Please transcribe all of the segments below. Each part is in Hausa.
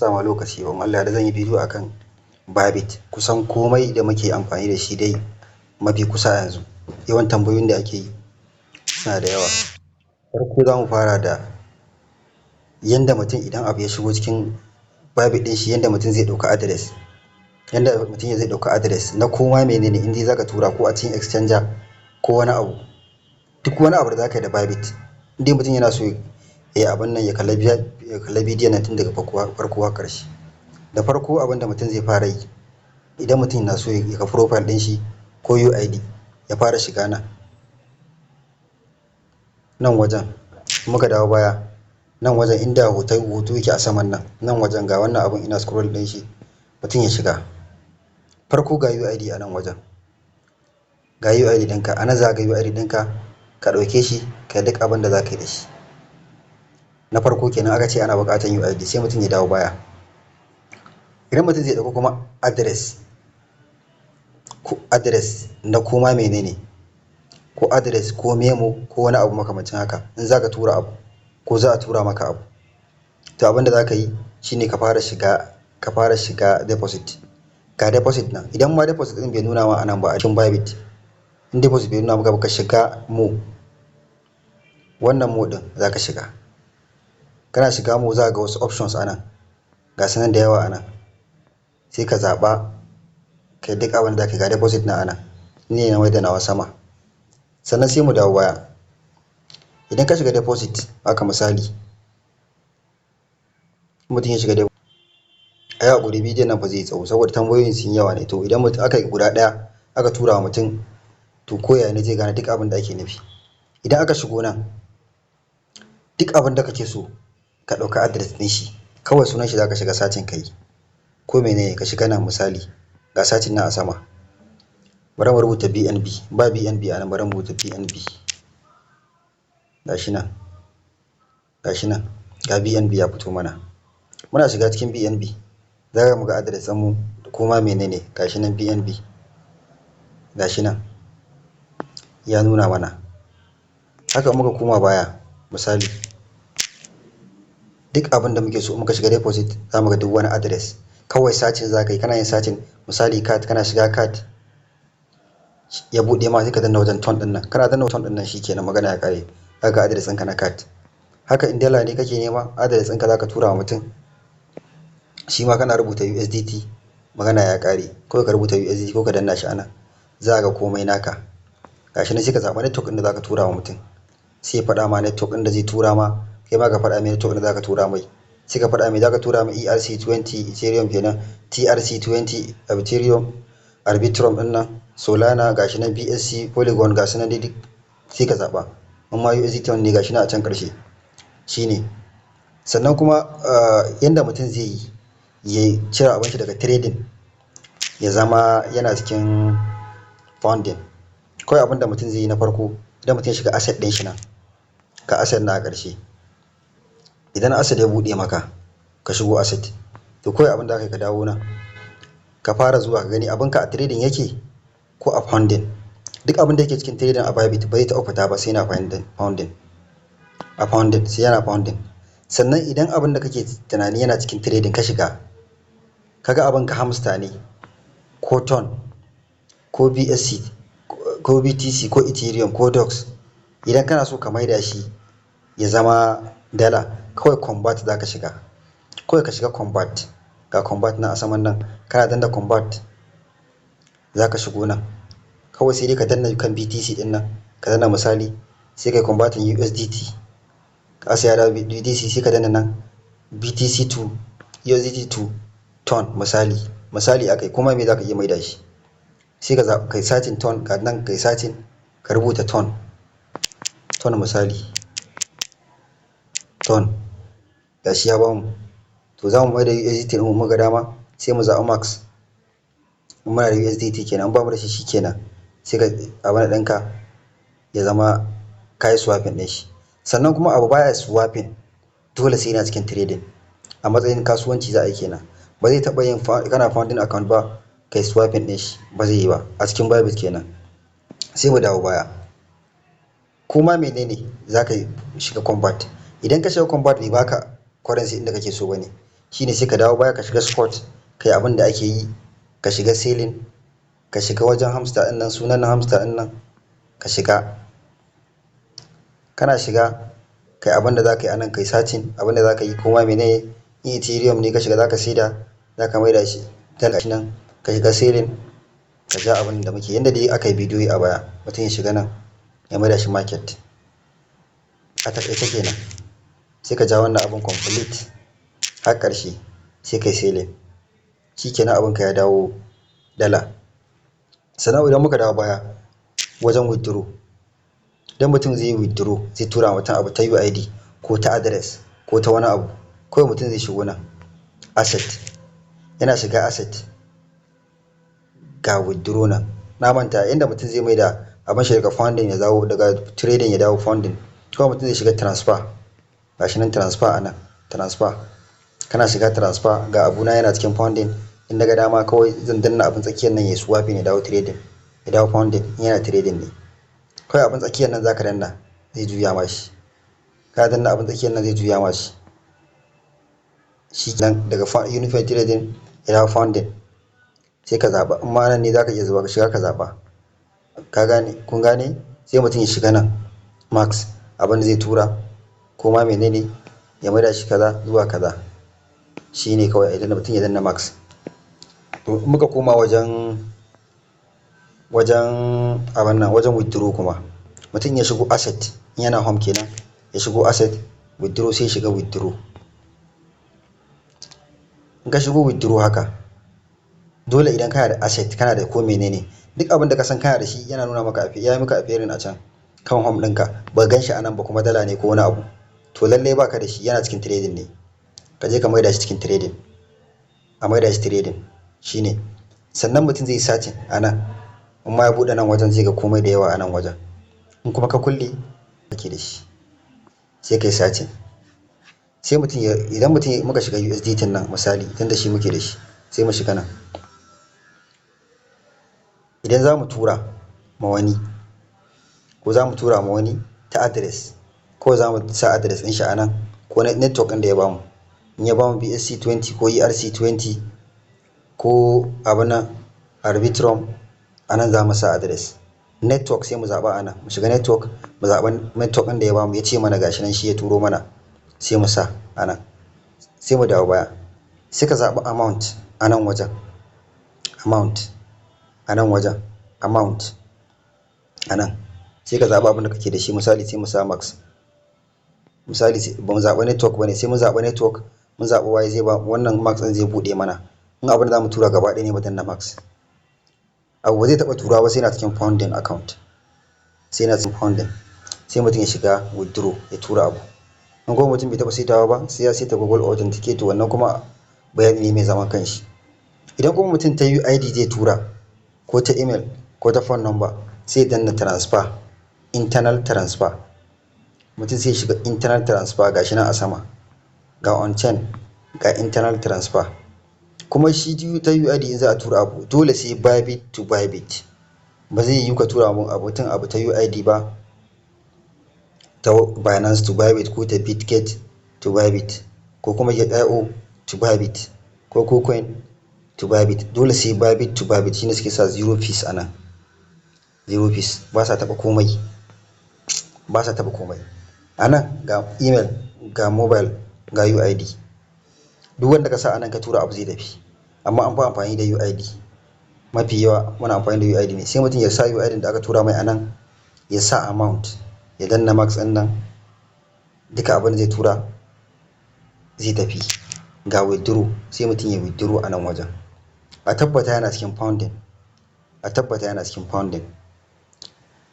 sama lokaci ba, Allah da zan yi bidiyo akan Bybit. Kusan komai da muke amfani da shi dai mafi kusa yanzu. Yawan tambayoyin da ake yi suna da yawa. Farko za mu fara da yanda mutum idan abu ya shigo cikin Bybit ɗin shi, yanda mutum zai ɗauka address. Yanda mutum zai ɗauka address na koma menene in dai zaka tura ko a cikin exchanger ko wani abu. Duk wani abu da zaka yi da Bybit, in dai mutum yana so abin nan ya kalla bidiyon nan tun daga farko har ƙarshe. Da farko abin da mutum zai fara yi, idan mutum na so ya ga profile ɗin shi ko UID, ya fara shiga nan wajen. Muka dawo baya nan wajen inda hoto yake a saman nan wajen ga wannan abun ina scroll ɗin shi, mutum ya shiga. Farko ga UID a nan wajen, ga UID ɗinka, a nan za ka ga UID ɗinka, ka ɗauke shi ka yi duk abin da za ka yi da shi. Na farko kenan aka ce ana buƙatar UID, sai mutum ya dawo baya. Idan mutum zai ɗauko kuma address na koma menene, ko address ko memo ko wani abu makamancin haka, in za ka tura abu ko za a tura maka abu, to abin da za ka yi shine ka fara shiga deposit. Ga deposit nan, idan ma deposit ɗin bai nuna ma a nan ba a cikin Bybit, in deposit bai nuna maka ba, ka shiga mo, wannan mo ɗin za ka shiga. Kana shiga mo za ka ga wasu options a nan, ga su nan da yawa a nan, sai ka zaɓa kai duk abin da za ka yi. Ga deposit na a nan, ni ne na mai da nawa sama. Sannan sai mu dawo baya. Idan ka shiga deposit, haka misali, mutum ya shiga deposit, a yi haƙuri bidiyon nan fa zai yi tsawo saboda tambayoyin sun yawa ne. To idan mutum aka yi guda ɗaya aka tura wa mutum, to ko yaya ne zai gane duk abin da ake nufi. Idan aka shigo nan, duk abin da kake so ka ɗauka address ɗin shi, kawai sunan shi za ka shiga sacin ka yi, ko menene ka shiga nan. Misali ga sacin nan a sama, bari mu rubuta BNB, ba BNB a nan, bari mu rubuta BNB. Gashi nan ga BNB ya fito mana. Muna shiga cikin BNB za mu ga address ɗinmu da koma menene. Gashi nan BNB, gashi nan ya nuna mana. Haka muka koma baya, misali duk abin da muke so muka shiga deposit za mu ga duk wani address. Kawai sacin za ka yi, kana yin sacin. Misali card, kana shiga card ya buɗe ma, sai ka danna wajen ton ɗin nan. Kana danna ton ɗin nan shikenan, magana ya ƙare. Za ka ga address ɗinka na card. Haka in dala ne kake nema, address ɗinka za ka tura wa mutum, shi ma kana rubuta USDT, magana ya ƙare. Kawai ka rubuta USDT ko ka danna shi a nan, za ka ga komai naka. Gashi nan sai ka zaɓa network ɗin da za ka tura wa mutum, sai ya faɗa ma network ɗin da zai tura ma, kai ma ka faɗa mai network ɗin da za ka tura mai. Sai ka faɗa mai za ka tura mai ERC20 Ethereum kenan, TRC20 Ethereum, Arbitrum ɗin nan, Solana, gashi nan BSC, Polygon, gashi nan duk sai ka zaɓa. Amma USDT ne gashi nan a can ƙarshe shine. Sannan kuma yanda mutum zai yi ya cire abin shi daga trading ya zama yana cikin funding. Kawai abin da mutum zai yi na farko, idan mutum ya shiga asset ɗin shi nan, ka asset na a ƙarshe. Idan asset ya buɗe maka, ka shigo asset, to kawai abin da aka yi ka dawo nan, ka fara zuwa ka gani abinka a trading yake ko a funding. Duk abin da yake cikin trading a Bybit bai taɓa fita ba sai yana founding, sai yana founding. Sannan idan abin da kake tunani yana cikin trading ka shiga, kaga abin ka hamster ne ko ton ko BSC ko BTC ko Ethereum ko DOX, idan kana so ka maida shi ya zama dala, kawai convert za ka shiga. Kawai ka shiga convert, ga convert nan a saman nan, kana danna convert za ka shigo nan. Kawai sai dai ka danna kan BTC ɗin nan, ka danna misali, sai kai converting USDT. Ka saya da BTC sai ka danna nan BTC to USDT to ton, misali akai, kuma me za ka iya maida shi. Sai ka zaɓa kai sacin ton, ga nan kai sacin, ka rubuta ton misali, ton gashi ya bamu. To za mu maida USDT ɗin mu muga dama, sai mu zaɓa max. In muna da USDT kenan, in ba mu da shi shikenan, sai ka abin ɗinka ya zama kayi swapping ɗin shi. Sannan kuma abu baya swapping dole sai yana cikin trading. A matsayin kasuwanci za a yi kenan, ba zai taɓa yin kana founding account ba kai swapping ɗin shi, ba zai yi ba a cikin Bybit kenan. Sai mu dawo baya, kuma menene za ka shiga convert. Idan ka shiga convert bai baka currency inda kake so bane, shine sai ka dawo baya ka shiga sport kai abin da ake yi, ka shiga selling, ka shiga wajen hamster ɗin nan, sunan hamster ɗin nan ka shiga, kana shiga kai abin da za ka yi anan kai searching abin da za ka yi kuma mene in ethereum ne ka shiga za ka saida za ka maida shi dala nan ka shiga selling ka ja abin da muke yanda dai aka yi bidiyoyi a baya mutum ya shiga nan ya maida shi market. A taƙaice kenan sai ka ja wannan abin complete har ƙarshe sai kai selling, shikenan abinka ya dawo dala. Sannan idan muka dawo baya wajen withdraw, idan mutum zai yi withdraw zai tura wa mutum abu ta UID ko ta address ko ta wani abu, kawai mutum zai shigo nan asset, yana shiga asset ga withdraw nan. Na manta inda mutum zai maida abin shi daga funding ya dawo, daga trading ya dawo funding, kawai mutum zai shiga transfer, gashi nan transfer anan transfer, kana shiga transfer ga abuna yana cikin funding, in daga dama kawai zan danna abin tsakiyar nan ya swapping ya dawo trading ya dawo funding, in yana trading ne kawai abin tsakiyar nan zaka danna zai juya ma shi, ka danna abin tsakiyar nan zai juya ma shi, shikenan daga unified trading ya dawo funding sai ka zaɓa, in ma nan ne zaka iya zuwa ka shiga ka zaɓa, ka gane, kun gane, sai mutum ya shiga nan max abin da zai tura ko ma menene ya maida shi kaza zuwa kaza, shine kawai idan mutum ya danna max. To in muka koma wajen abin nan wajen withdraw kuma mutum ya shigo asset, in yana home kenan ya shigo asset withdraw sai shiga withdraw. In ka shigo withdraw haka dole idan kana da asset kana da ko menene duk abin da ka san kana da shi yana nuna maka ya yi maka appearing a can kan home ɗinka ba gan shi anan ba kuma dala ne ko wani abu, to lallai baka da shi, yana cikin trading ne, ka je ka maida shi cikin trading, a maida shi trading shine. Sannan mutum zai searching anan, in ma ya buɗe nan wajen zai ga komai da yawa a nan wajen, in kuma ka kulle kake da shi sai kai searching. Sai mutum idan mutum muka shiga USDT nan misali tunda shi muke da shi sai mu shiga nan, idan za mu tura ma wani ko za mu tura ma wani ta address ko za mu sa address ɗin shi a nan ko network ɗin da ya bamu, in ya bamu BSC20 ko ERC20 ko abin nan Arbitrum, a nan za mu sa address. Network sai mu zaɓa a nan, mu shiga network mu zaɓa network ɗin da ya bamu, ya ce mana gashi nan shi ya turo mana sai mu sa a nan, sai mu dawo baya sai ka zaɓi amount a nan wajen, amount a nan wajen, amount a nan sai ka zaɓi abin da kake da shi, misali sai mu sa max, misali ba mu zaɓi network ba ne sai mun zaɓi network, mun zaɓi waye zai ba wannan max ɗin zai buɗe mana, in abin da za mu tura gaba ɗaya ne mu danna max, abu ba zai taɓa turawa ba sai na cikin funding account, sai na cikin funding, sai mutum ya shiga withdraw ya tura abu. In kuma mutum bai taɓa saitawa ba sai ya saita Google Authenticator, wannan kuma bayani ne mai zaman kanshi. Idan kuma mutum ta UID zai tura ko ta email ko ta phone number sai danna transfer, internal transfer, mutum sai shiga internal transfer gashi nan a sama ga on chain ga internal transfer. Kuma shi ta UID in za a tura abu dole sai Bybit to Bybit, ba zai yiwu ka tura mun abu ta UID ba ta Binance to Bybit ko ta Bitget to Bybit ko kuma Get.io to Bybit ko KuCoin to Bybit, dole sai Bybit to Bybit, shine suke sa 0 fees anan, 0 fees, ba sa taɓa komai, ba sa taɓa komai. Anan ga email ga mobile ga UID, duk wanda ka sa anan ka tura abu zai tafi, amma an fi amfani da UID, mafi yawa muna amfani da UID ne. Sai mutum ya sa UID da aka tura mai anan, ya sa amount, ya danna max ɗin nan, duka abin da zai tura zai tafi. Ga withdraw sai mutum ya withdraw a nan wajen, a tabbata yana cikin funding, a tabbata yana cikin funding.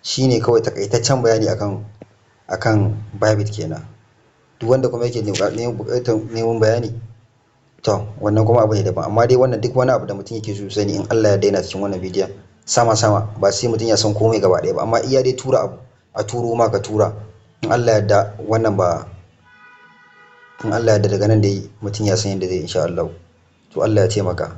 Shine kawai takaitaccen bayani akan Bybit kenan. Duk wanda kuma yake neman bayani to wannan kuma abu ne daban, amma dai wannan duk wani abu da mutum yake so sani in Allah ya daina cikin wannan bidiyon sama ba sai mutum ya san komai gaba ɗaya ba, amma iya dai tura abu a turo ma ka tura, in Allah ya yarda wannan ba, in Allah ya yarda daga nan dai mutum ya san yadda zai insha Allah. To Allah ya taimaka.